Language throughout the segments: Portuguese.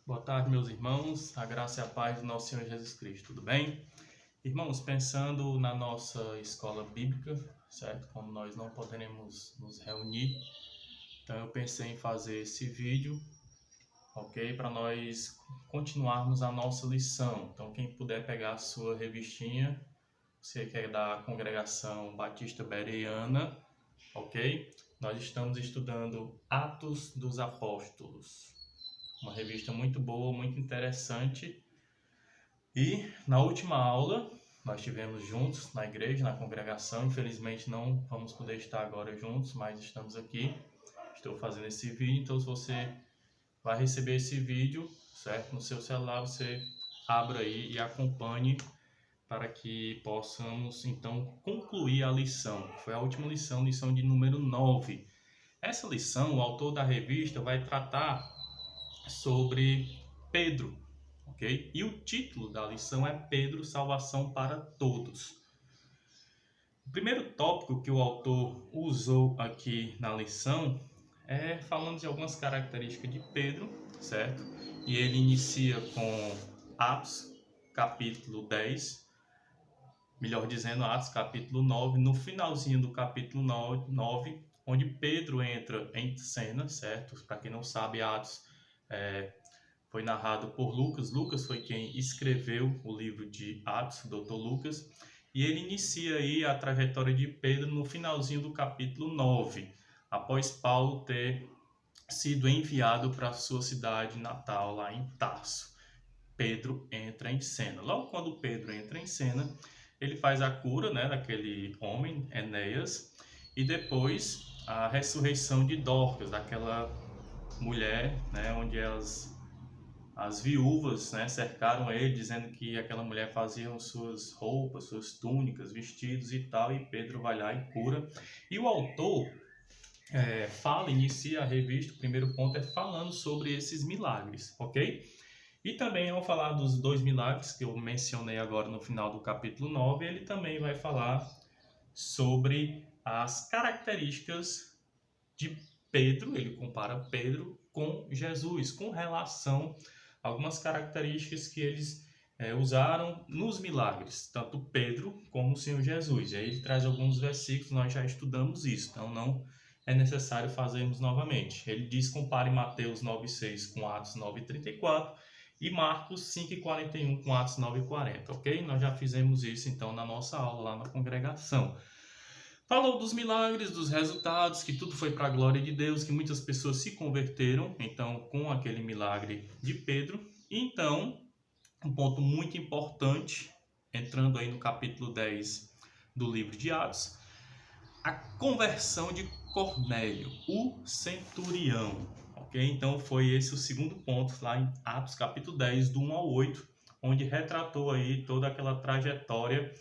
Boa tarde, meus irmãos, a graça e a paz do nosso Senhor Jesus Cristo, tudo bem? Irmãos, pensando na nossa escola bíblica, certo? Como nós não poderemos nos reunir, então eu pensei em fazer esse vídeo, ok? Para nós continuarmos a nossa lição. Então, quem puder pegar a sua revistinha, você que é da congregação Batista Bereana, ok? Nós estamos estudando Atos dos Apóstolos. Uma revista muito boa, muito interessante. E na última aula, nós tivemos juntos na igreja, na congregação. Infelizmente não vamos poder estar agora juntos, mas estamos aqui. Estou fazendo esse vídeo, então se você vai receber esse vídeo, certo? No seu celular, você abra aí e acompanhe para que possamos então concluir a lição. Foi a última lição, lição de número 9. Essa lição, o autor da revista vai tratar sobre Pedro, ok? E o título da lição é Pedro, Salvação para Todos. O primeiro tópico que o autor usou aqui na lição é falando de algumas características de Pedro, certo? E ele inicia com Atos, capítulo 10, melhor dizendo, Atos, capítulo 9, no finalzinho do capítulo 9, onde Pedro entra em cena, certo? Para quem não sabe, Atos foi narrado por Lucas. Lucas foi quem escreveu o livro de Atos, o Dr. Lucas, e ele inicia aí a trajetória de Pedro no finalzinho do capítulo 9, após Paulo ter sido enviado para a sua cidade natal, lá em Tarso. Pedro entra em cena. Logo quando Pedro entra em cena, ele faz a cura, né, daquele homem, Enéas, e depois a ressurreição de Dorcas, daquela mulher, né, onde as viúvas, né, cercaram ele, dizendo que aquela mulher fazia suas roupas, suas túnicas, vestidos e tal, e Pedro vai lá e cura. E o autor inicia a revista, o primeiro ponto é falando sobre esses milagres, ok? E também, ao falar dos dois milagres que eu mencionei agora no final do capítulo 9, ele também vai falar sobre as características de Pedro. Ele compara Pedro com Jesus, com relação a algumas características que eles usaram nos milagres, tanto Pedro como o Senhor Jesus. E aí ele traz alguns versículos, nós já estudamos isso, então não é necessário fazermos novamente. Ele diz, compare Mateus 9,6 com Atos 9,34 e Marcos 5,41 com Atos 9,40, ok? Nós já fizemos isso então na nossa aula lá na congregação. Falou dos milagres, dos resultados, que tudo foi para a glória de Deus, que muitas pessoas se converteram, então, com aquele milagre de Pedro. Então, um ponto muito importante, entrando aí no capítulo 10 do livro de Atos, a conversão de Cornélio, o centurião, ok? Então, foi esse o segundo ponto lá em Atos, capítulo 10, do 1 ao 8, onde retratou aí toda aquela trajetória,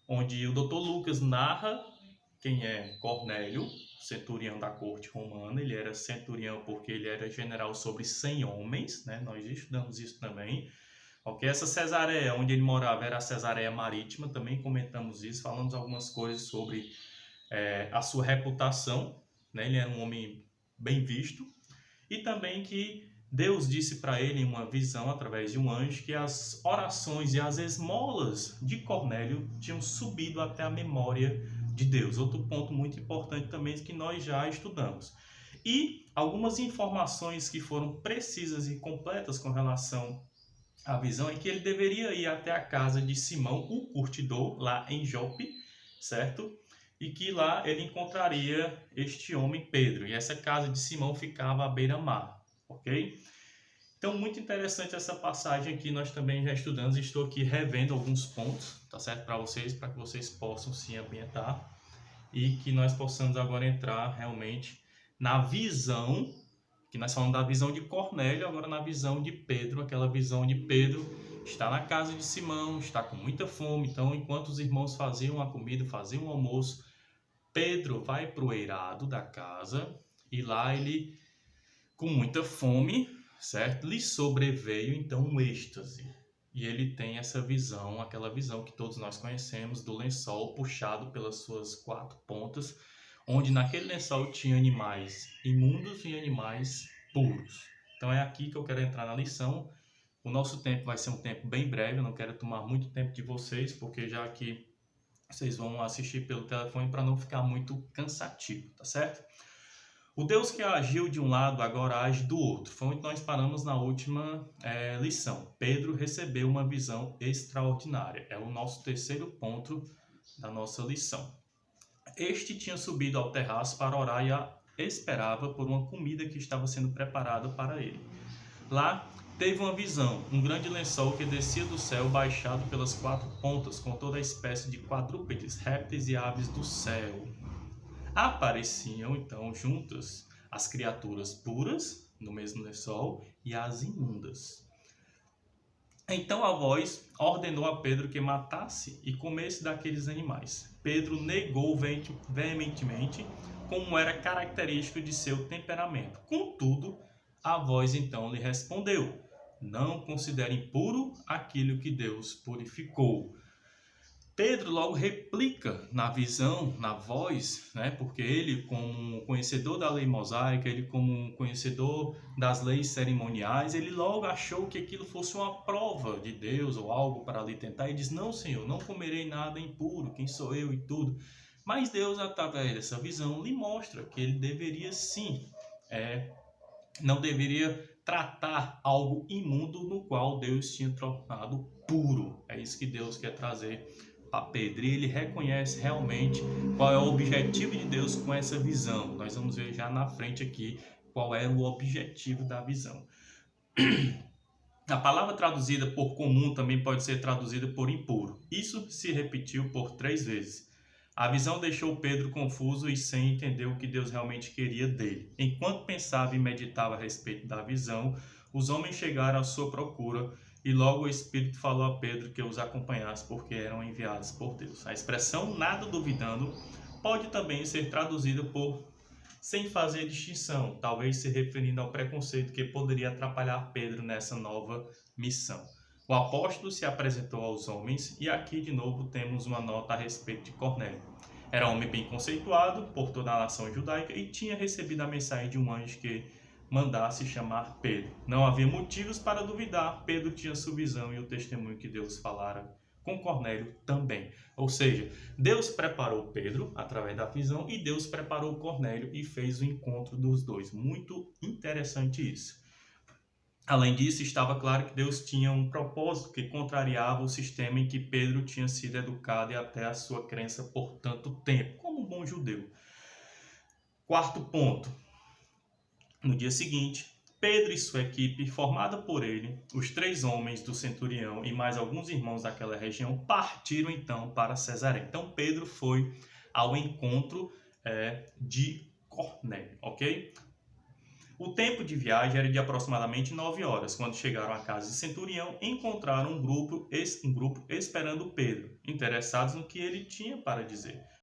onde o Dr. Lucas narra quem é Cornélio, centurião da corte romana. Ele era centurião porque ele era general sobre 100 homens, né? Nós estudamos isso também. Ok, essa Cesareia, onde ele morava, era a Cesareia Marítima, também comentamos isso, falamos algumas coisas sobre a sua reputação, né? Ele era um homem bem visto, e também que Deus disse para ele em uma visão, através de um anjo, que as orações e as esmolas de Cornélio tinham subido até a memória de Deus. Outro ponto muito importante também que nós já estudamos. E algumas informações que foram precisas e completas com relação à visão é que ele deveria ir até a casa de Simão, o curtidor, lá em Jope, certo? E que lá ele encontraria este homem Pedro. E essa casa de Simão ficava à beira-mar, ok? Então, muito interessante essa passagem aqui, nós também já estudamos. Estou aqui revendo alguns pontos, tá certo? Para que vocês possam se ambientar e que nós possamos agora entrar realmente na visão, que nós falamos da visão de Cornélio, agora na visão de Pedro, aquela visão de Pedro está na casa de Simão, está com muita fome. Então, enquanto os irmãos faziam a comida, faziam o almoço, Pedro vai para o eirado da casa e lá ele, com muita fome, certo? Lhe sobreveio então um êxtase. E ele tem essa visão, aquela visão que todos nós conhecemos do lençol puxado pelas suas 4 pontas, onde naquele lençol tinha animais imundos e animais puros. Então é aqui que eu quero entrar na lição. O nosso tempo vai ser um tempo bem breve, eu não quero tomar muito tempo de vocês, porque já que vocês vão assistir pelo telefone para não ficar muito cansativo, tá certo? O Deus que agiu de um lado agora age do outro. Foi onde nós paramos na última lição. Pedro recebeu uma visão extraordinária. É o nosso terceiro ponto da nossa lição. Este tinha subido ao terraço para orar e esperava por uma comida que estava sendo preparada para ele. Lá teve uma visão, um grande lençol que descia do céu baixado pelas quatro pontas, com toda a espécie de quadrúpedes, répteis e aves do céu. Apareciam então juntas as criaturas puras no mesmo lençol e as imundas. Então a voz ordenou a Pedro que matasse e comesse daqueles animais. Pedro negou veementemente, como era característico de seu temperamento. Contudo, a voz então lhe respondeu: não considere impuro aquilo que Deus purificou. Pedro logo replica na visão, na voz, né? Porque ele, como conhecedor da lei mosaica, ele como conhecedor das leis cerimoniais, ele logo achou que aquilo fosse uma prova de Deus ou algo para lhe tentar e diz: não, Senhor, não comerei nada impuro, quem sou eu e tudo. Mas Deus, através dessa visão, lhe mostra que ele deveria sim, não deveria tratar algo imundo no qual Deus tinha tornado puro. É isso que Deus quer trazer a Pedro, e ele reconhece realmente qual é o objetivo de Deus com essa visão. Nós vamos ver já na frente aqui qual era o objetivo da visão. A palavra traduzida por comum também pode ser traduzida por impuro. Isso se repetiu por 3 vezes. A visão deixou Pedro confuso e sem entender o que Deus realmente queria dele. Enquanto pensava e meditava a respeito da visão, os homens chegaram à sua procura e logo o Espírito falou a Pedro que os acompanhasse porque eram enviados por Deus. A expressão nada duvidando pode também ser traduzida por sem fazer distinção, talvez se referindo ao preconceito que poderia atrapalhar Pedro nessa nova missão. O apóstolo se apresentou aos homens e aqui de novo temos uma nota a respeito de Cornélio. Era um homem bem conceituado por toda a nação judaica e tinha recebido a mensagem de um anjo que mandasse chamar Pedro. Não havia motivos para duvidar, Pedro tinha sua visão e o testemunho que Deus falara com Cornélio também. Ou seja, Deus preparou Pedro através da visão e Deus preparou Cornélio e fez o encontro dos dois. Muito interessante isso. Além disso, estava claro que Deus tinha um propósito que contrariava o sistema em que Pedro tinha sido educado e até a sua crença por tanto tempo, como um bom judeu. Quarto ponto. No dia seguinte, Pedro e sua equipe, formada por ele, os 3 homens do centurião e mais alguns irmãos daquela região, partiram então para Cesareia. Então Pedro foi ao encontro de Cornélio, ok? O tempo de viagem era de aproximadamente 9 horas. Quando chegaram à casa de centurião, encontraram um grupo esperando Pedro, interessados no que ele tinha para dizer.